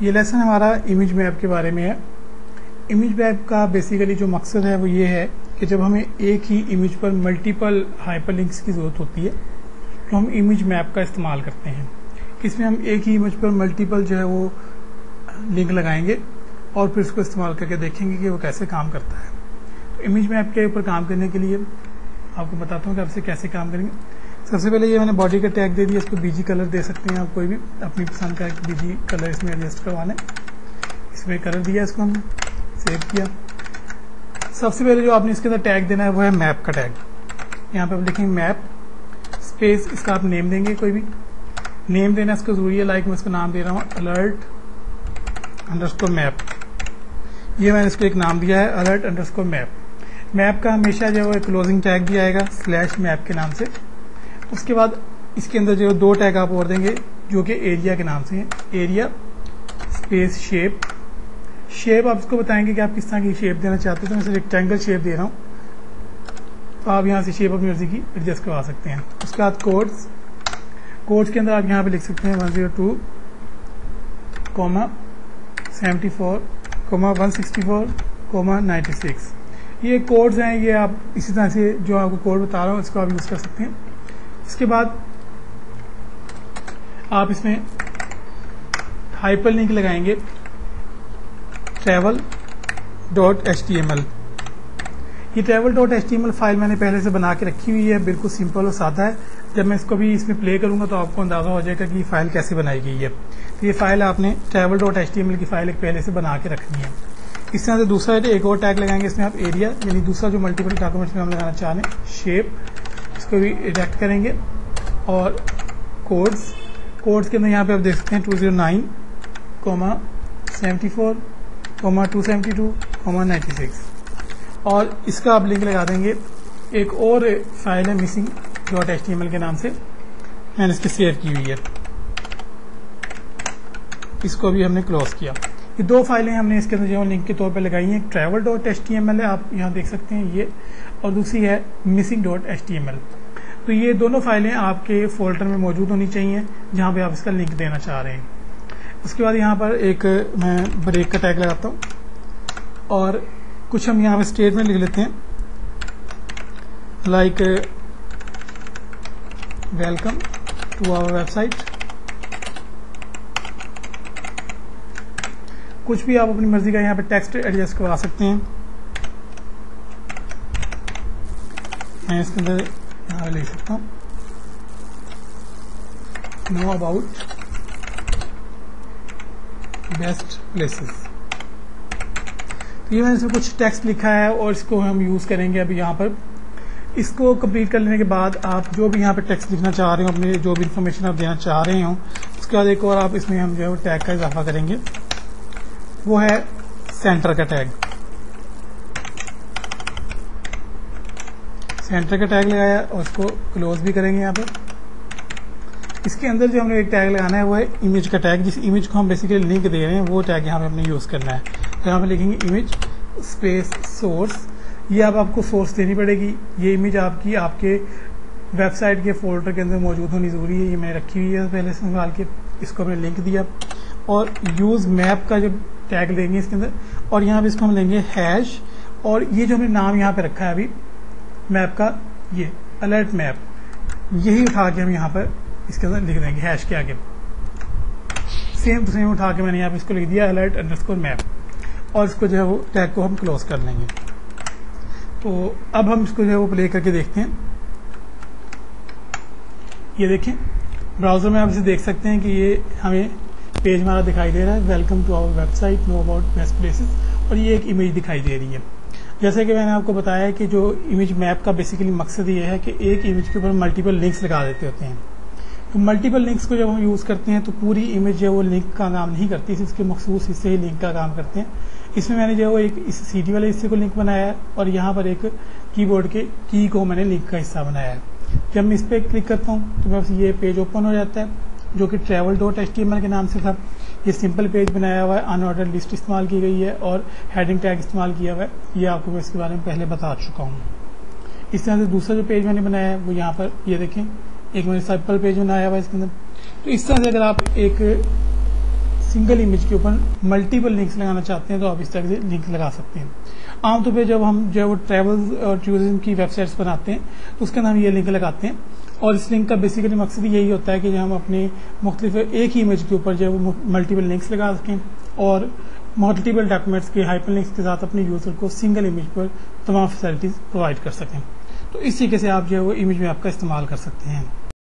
ये लेसन हमारा image map के बारे में है। इमेज मैप का बेसिकली जो मकसद है वो ये है कि जब हमें एक ही इमेज पर मल्टीपल हाइपरलिंक्स की ज़रूरत होती है तो हम इमेज मैप का इस्तेमाल करते हैं। इसमें हम एक ही इमेज पर मल्टीपल जो है वो लिंक लगाएंगे और फिर उसको इस्तेमाल करके देखेंगे कि वो कैसे काम करता है। तो इमेज मैप के ऊपर काम करने के लिए आपको बताता हूँ कि आपसे कैसे काम करेंगे। सबसे पहले ये मैंने बॉडी का टैग दे दिया, इसको बीजी कलर दे सकते हैं आप, कोई भी अपनी पसंद का एक बीजी कलर इसमें एडजस्ट करवाना है। इसमें कलर दिया, इसको हमने सेव किया। सबसे पहले जो आपने इसके अंदर टैग देना है वो है मैप का टैग। यहाँ पे आप लिखेंगे मैप स्पेस, इसका आप नेम देंगे, कोई भी नेम देना इसको जरूरी है। लाइक मैं इसको नाम दे रहा हूँ alert_map। ये मैंने इसको एक नाम दिया है alert_map। मैप का हमेशा जो है क्लोजिंग टैग भी आएगा /map के नाम से। उसके बाद इसके अंदर जो दो टैग आप और देंगे जो कि एरिया के नाम से हैं, एरिया स्पेस शेप। शेप आप इसको बताएंगे कि आप किस तरह की शेप देना चाहते हैं। तो मैं सिर्फ रेक्टेंगल शेप दे रहा हूँ, तो आप यहाँ से शेप अपनी मर्जी की एडजस्ट करवा सकते हैं। उसके बाद कोड्स के अंदर आप यहाँ पे लिख सकते हैं 102, 74, 164, 96। ये कोड्स हैं, ये आप इसी तरह से जो आपको कोड बता रहा हूँ इसको आप यूज कर सकते हैं। इसके बाद आप इसमें हाइपरलिंक लगाएंगे travel.html। ये travel.html फाइल मैंने पहले से बना के रखी हुई है, बिल्कुल सिंपल और सादा है। जब मैं इसको भी इसमें प्ले करूंगा तो आपको अंदाजा हो जाएगा कि ये फाइल कैसे बनाई गई है। तो ये फाइल आपने travel.html की फाइल एक पहले से बना के रखनी है। इस तरह से दूसरा एक और टैग लगाएंगे इसमें आप एरिया, यानी दूसरा जो मल्टीपल डॉक्यूमेंट्स में हम लगाना चाह रहे हैं, शेप, इसको भी रिजेक्ट करेंगे। और कोड्स के अंदर यहाँ पे आप देख सकते हैं 209, 74, 272, 96। और इसका आप लिंक लगा देंगे। एक और फाइल है missing.html के नाम से, मैंने इसकी सेव की हुई है, इसको भी हमने क्लोज किया। ये दो फाइलें हमने इसके अंदर जो लिंक के तौर पे लगाई हैं। travel.html है, आप यहाँ देख सकते हैं ये, और दूसरी है missing.htmल। तो ये दोनों फाइलें आपके फोल्डर में मौजूद होनी चाहिए जहाँ पे आप इसका लिंक देना चाह रहे हैं। उसके बाद यहाँ पर एक मैं ब्रेक का टैग लगाता हूँ और कुछ हम यहाँ पे स्टेटमेंट लिख लेते हैं, like welcome to our website. कुछ भी आप अपनी मर्जी का यहाँ पे टेक्स्ट एडजस्ट करवा सकते हैं। मैं इसके अंदर यहाँ ले सकता हूँ नो अबाउट बेस्ट प्लेसेस। तो ये मैंने इसमें कुछ टेक्स्ट लिखा है और इसको हम यूज करेंगे अभी यहाँ पर। इसको कंप्लीट कर लेने के बाद आप जो भी यहाँ पे टेक्स्ट लिखना चाह रहे हो, अपने जो भी इंफॉर्मेशन आप देना चाह रहे हो, उसके बाद एक और आप इसमें हम जो है टैग का इजाफा करेंगे, वो है सेंटर का टैग। सेंटर का टैग लगाया और उसको क्लोज भी करेंगे यहाँ पर। इसके अंदर जो हमने एक टैग लगाना है वो है इमेज का टैग। जिस इमेज को हम बेसिकली लिंक दे रहे हैं वो टैग यहाँ पे हमने यूज करना है। तो यहाँ पे लिखेंगे इमेज स्पेस सोर्स। ये अब आपको सोर्स देनी पड़ेगी। ये इमेज आपकी आपके वेबसाइट के फोल्डर के अंदर मौजूद होनी जरूरी है। ये मैंने रखी हुई है पहले से निकाल के, इसको हमने लिंक दिया। और यूज मैप का जो टैग लेंगे इसके अंदर, और यहाँ पे इसको हम लेंगे हैश। और ये जो हमने नाम यहाँ पे रखा है अभी मैप का, ये अलर्ट मैप, यही उठा के हम यहाँ पर इसके अंदर लिख देंगे हैश के आगे। सेम टू सेम उठा के मैंने यहाँ पे इसको लिख दिया alert_map, और इसको जो है वो टैग को हम क्लोज कर लेंगे। तो अब हम इसको जो है वो प्ले करके देखते हैं। ये देखें, ब्राउजर में आप इसे देख सकते हैं कि ये हमें पेज हमारा दिखाई दे रहा है, welcome to our website, know about best places, और ये एक इमेज दिखाई दे रही है। जैसे कि मैंने आपको बताया कि जो इमेज मैप का बेसिकली मकसद ये है कि एक इमेज के ऊपर मल्टीपल लिंक्स लगा देते होते हैं। तो मल्टीपल लिंक्स को जब हम यूज करते हैं तो पूरी इमेज जो है वो लिंक का काम नहीं करती, इसके मखसूस हिस्से ही लिंक का काम करते हैं। इसमें मैंने जो है एक इस सीटी वाले हिस्से को लिंक बनाया है, और यहाँ पर एक कीबोर्ड के की को मैंने लिंक का हिस्सा बनाया है। जब मैं इस पर क्लिक करता हूँ तो बस ये पेज ओपन हो जाता है, जो कि travel.html के नाम से था। ये सिंपल पेज बनाया हुआ है, अनऑर्डर्ड लिस्ट इस्तेमाल की गई है और हेडिंग टैग इस्तेमाल किया हुआ है। ये आपको मैं इसके बारे में पहले बता चुका हूँ। इस तरह से दूसरा जो पेज मैंने बनाया है वो यहाँ पर ये देखें, एक मैंने सिंपल पेज बनाया हुआ है इसके अंदर। तो इस तरह से अगर आप एक सिंगल इमेज के ऊपर मल्टीपल लिंक्स लगाना चाहते हैं तो आप इस तरह से लिंक लगा सकते हैं। आमतौर पर जब हम जो है वो ट्रैवल और टूरिज्म की वेबसाइट्स बनाते हैं तो उसके अंदर हम ये लिंक लगाते हैं, और इस लिंक का बेसिकली मकसद यही होता है कि जो हम अपने मुख्तलिफ एक ही इमेज के ऊपर जो है वो मल्टीपल लिंक्स लगा सकें और मल्टीपल डॉक्यूमेंट्स के हाइपर लिंक्स के साथ अपने यूजर को सिंगल इमेज पर तमाम फैसिलिटीज प्रोवाइड कर सकें। तो इस तरीके से आप जो है वो इमेज मैप का इस्तेमाल कर सकते हैं।